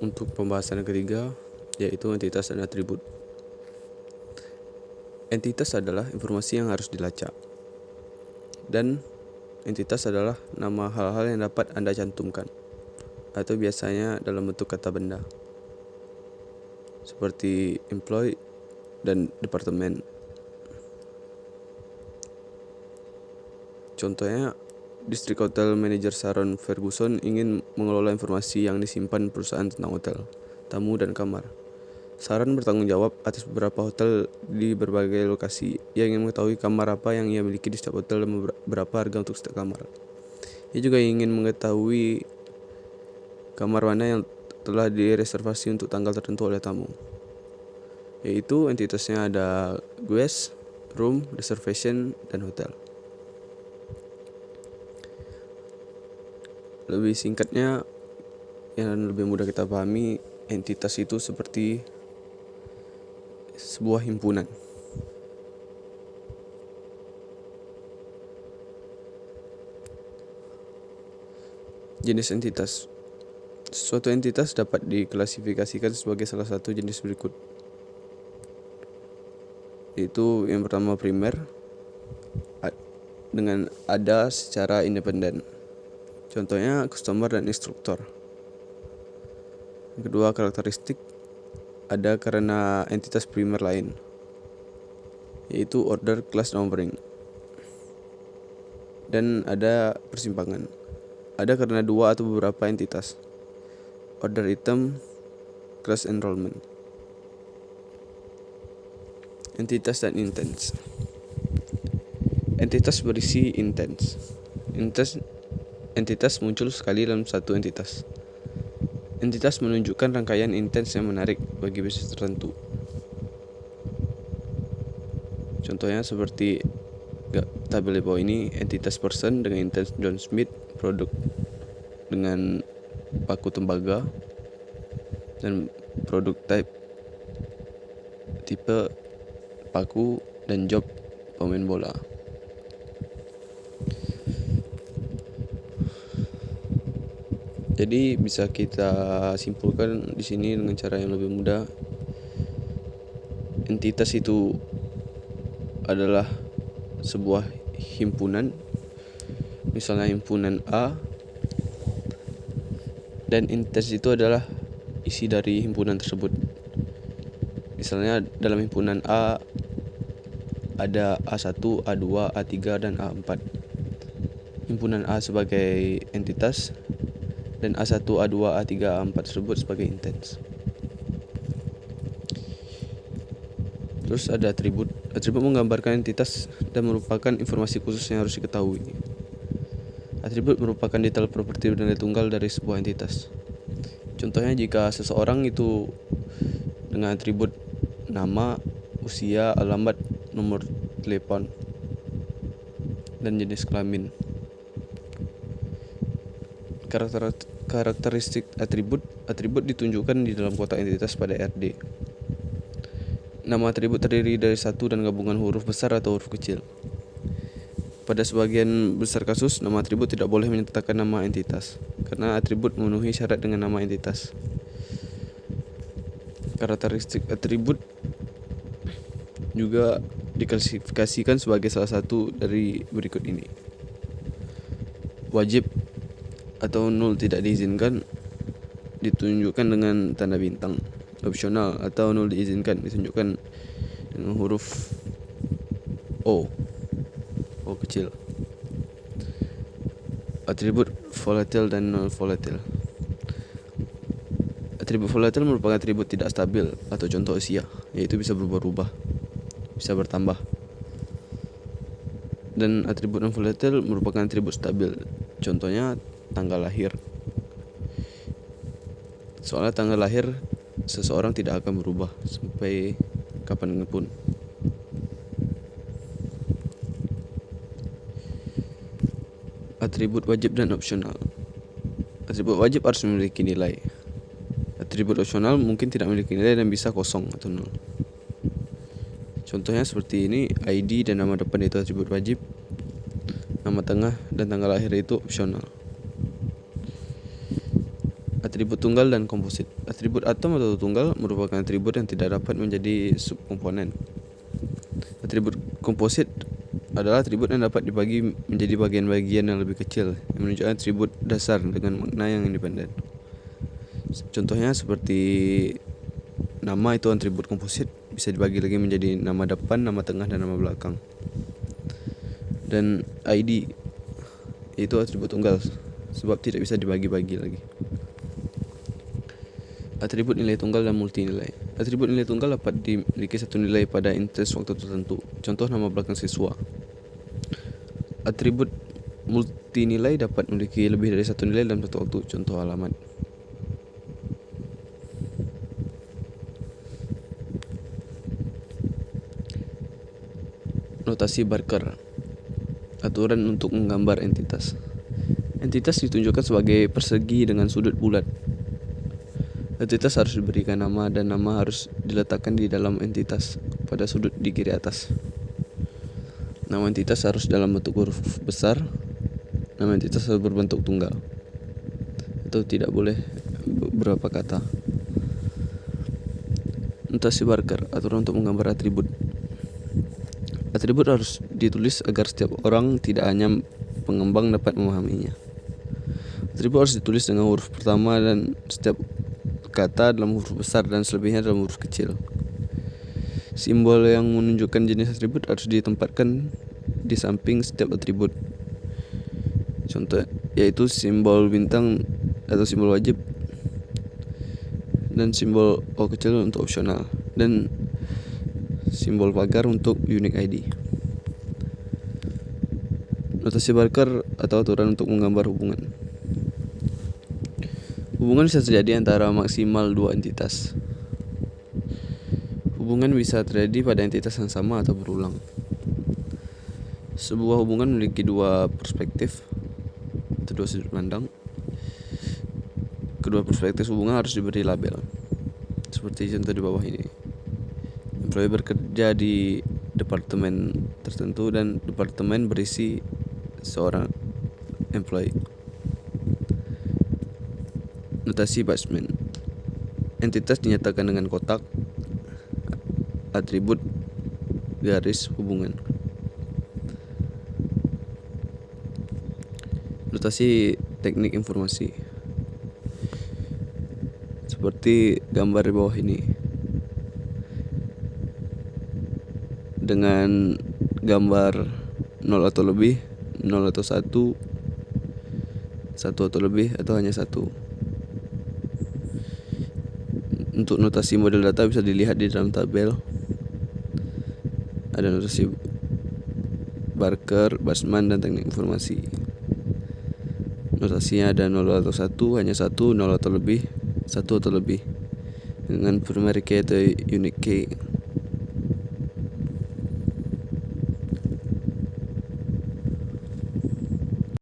untuk pembahasan ketiga, yaitu entitas dan atribut. Entitas adalah informasi yang harus dilacak, dan entitas adalah nama hal-hal yang dapat Anda cantumkan, atau biasanya dalam bentuk kata benda, seperti employee dan departemen. Contohnya, District Hotel Manager Sharon Ferguson ingin mengelola informasi yang disimpan perusahaan tentang hotel, tamu, dan kamar. Sharon bertanggung jawab atas beberapa hotel di berbagai lokasi. Ia ingin mengetahui kamar apa yang ia miliki di setiap hotel dan berapa harga untuk setiap kamar. Ia juga ingin mengetahui kamar mana yang telah direservasi untuk tanggal tertentu oleh tamu. Yaitu entitasnya ada guest, room, reservation, dan hotel. Lebih singkatnya, yang lebih mudah kita pahami, entitas itu seperti sebuah himpunan. Jenis entitas. Suatu entitas dapat diklasifikasikan sebagai salah satu jenis berikut. Yaitu yang pertama primer, dengan ada secara independen. Contohnya customer dan instruktur. Yang kedua, karakteristik, ada karena entitas primer lain, yaitu order, class, numbering. Dan ada persimpangan, ada karena dua atau beberapa entitas, order item, class, enrollment. Entitas dan intents. Entitas berisi intents. Entitas muncul sekali dalam satu entitas. Entitas menunjukkan rangkaian intents yang menarik bagi bisnis tertentu. Contohnya seperti tabel di bawah ini, entitas person dengan intents John Smith, produk dengan paku tembaga, dan produk type tipe paku, dan job pemain bola. Jadi bisa kita simpulkan di sini dengan cara yang lebih mudah. Entitas itu adalah sebuah himpunan, misalnya himpunan A, dan entitas itu adalah isi dari himpunan tersebut. Misalnya dalam himpunan A ada A1, A2, A3, dan A4. Himpunan A sebagai entitas dan A1, A2, A3, A4 tersebut sebagai intens. Terus ada atribut. Atribut menggambarkan entitas dan merupakan informasi khusus yang harus diketahui. Atribut merupakan detail properti bernilai tunggal dari sebuah entitas. Contohnya jika seseorang itu dengan atribut nama, usia, alamat, nomor telepon, dan jenis kelamin. Karakteristik atribut ditunjukkan di dalam kotak entitas pada RD. Nama atribut terdiri dari satu dan gabungan huruf besar atau huruf kecil. Pada sebagian besar kasus, nama atribut tidak boleh menyertakan nama entitas, karena atribut memenuhi syarat dengan nama entitas. Karakteristik atribut juga diklasifikasikan sebagai salah satu dari berikut ini. Wajib atau nol tidak diizinkan ditunjukkan dengan tanda bintang. Opsional atau nol diizinkan ditunjukkan dengan huruf O kecil. Atribut volatile dan non volatile. Atribut volatile merupakan atribut tidak stabil atau contoh usia, yaitu bisa berubah-ubah, bisa bertambah. Dan atribut non volatile merupakan atribut stabil, contohnya tanggal lahir. Soalnya tanggal lahir seseorang tidak akan berubah sampai kapanpun. Atribut wajib dan opsional. Atribut wajib harus memiliki nilai. Atribut opsional mungkin tidak memiliki nilai dan bisa kosong atau nol. Contohnya seperti ini, ID dan nama depan itu atribut wajib, nama tengah dan tanggal lahir itu opsional. Atribut tunggal dan komposit. Atribut atom atau tunggal merupakan atribut yang tidak dapat menjadi subkomponen. Atribut komposit adalah atribut yang dapat dibagi menjadi bagian-bagian yang lebih kecil, yang menunjukkan atribut dasar dengan makna yang independen. Contohnya seperti nama itu atribut komposit, bisa dibagi lagi menjadi nama depan, nama tengah, dan nama belakang. Dan ID itu atribut tunggal, sebab tidak bisa dibagi-bagi lagi. Atribut nilai tunggal dan multinilai. Atribut nilai tunggal dapat dimiliki satu nilai pada interest waktu tertentu. Contoh nama belakang siswa. Atribut multinilai dapat memiliki lebih dari satu nilai dalam satu waktu. Contoh alamat. Notasi Barker. Aturan untuk menggambar entitas. Entitas ditunjukkan sebagai persegi dengan sudut bulat. Entitas harus diberikan nama dan nama harus diletakkan di dalam entitas pada sudut di kiri atas. Nama entitas harus dalam bentuk huruf besar. Nama entitas harus berbentuk tunggal atau tidak boleh beberapa kata. Notasi Barker, aturan untuk menggambar atribut. Atribut harus ditulis agar setiap orang, tidak hanya pengembang, dapat memahaminya. Atribut harus ditulis dengan huruf pertama dan setiap kata dalam huruf besar dan selebihnya dalam huruf kecil. Simbol yang menunjukkan jenis atribut harus ditempatkan di samping setiap atribut. Contoh yaitu simbol bintang atau simbol wajib dan simbol O kecil untuk opsional dan simbol pagar untuk unique ID. Notasi Barker atau aturan untuk menggambar hubungan. Hubungan bisa terjadi antara maksimal dua entitas. Hubungan bisa terjadi pada entitas yang sama atau berulang. Sebuah hubungan memiliki dua perspektif atau dua sudut pandang. Kedua perspektif hubungan harus diberi label, seperti contoh di bawah ini. Employee bekerja di departemen tertentu dan departemen berisi seorang employee. Notasi Boltzmann. Entitas dinyatakan dengan kotak, atribut, garis, hubungan. Notasi teknik informasi. Seperti gambar di bawah ini. Dengan gambar 0 atau lebih, 0 atau 1, 1 atau lebih, atau hanya 1. Untuk notasi model data bisa dilihat di dalam tabel. Ada notasi Barker, Boltzmann, dan teknik informasi. Notasinya ada 0 atau 1, hanya 1, 0 atau lebih, 1 atau lebih, dengan primary key atau unique key.